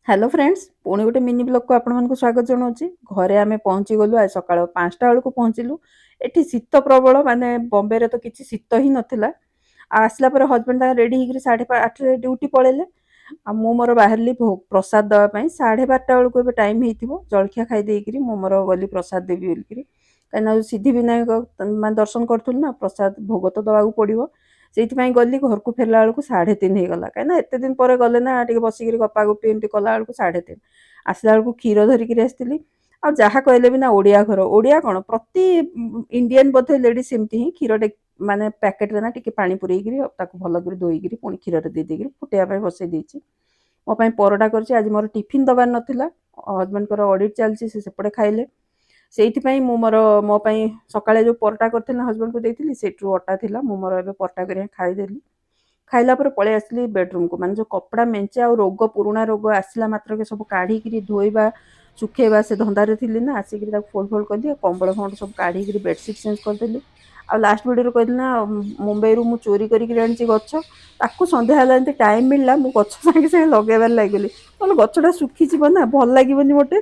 Hello friends पुणी गोटे mini blog को आपण मानक स्वागत जनाऊँगी। घरे आम पहुँची गलु आज सका 5टा बेलू पहुँचलु। एटी शीत प्रबल माने बॉम्बे रे तो किसी शीत ही नाला। आसला पर हजबैंड रेडी होकर 8:30 ड्यूटी पलैले। मु मोर बाहरली प्रसाद देवाई 12:30 बेलू टाइम हो जलखिया खाई मोर गली प्रसाद देवी बोलिकी कहीं सिद्धि विनायक दर्शन करूँ ना प्रसाद भोग तो दवाक पड़ो से गली घर को फेरला बेलू 3:30 होगला कहीं एत दिन पर गले ना बसिक गपा गुपी एमती कला बेलू 3:30 आसला बेलू क्षीर धरिकी आसती। आ जहाँ कहले भी ना ओडिया घर ओडिया कौन प्रति इंडियन बोधे लेडीज सेमती ही क्षीर माने पैकेट रे ना टिके पानी पुरेकी भल कर धोईकी पुणी क्षीर दे फुटेगा बसई देती। मो परटा कर आज मोर टिफिन दबार नाला हजबैंड ऑडिट चलती सेपटे खाइले से मो सकाଳେ जो परटा कर हजबैंड को देती सेठू अटा थी मोर ए परटा कर खाईदेली। खाइला पर पलि आसली बेडरूम को माने जो कपड़ा मेंचे आ रोग पुराणा रोग आसला मात्र के सब काढ़ी धोइबा सुखेबा से धंदारे थी ना आसिक फोल्ड फोल्ड कर कंबल फंड सब काढ़ी बेडसीट चेंज करदेली। आ लास्ट वीडियो कहली ना मुंबई रू मु चोरी करी गछ ताकू संध्या टाइम मिलला मु गछ सागे सागे लगेबार लगिली ना गछटा सुखी ना भल लगे मोटे।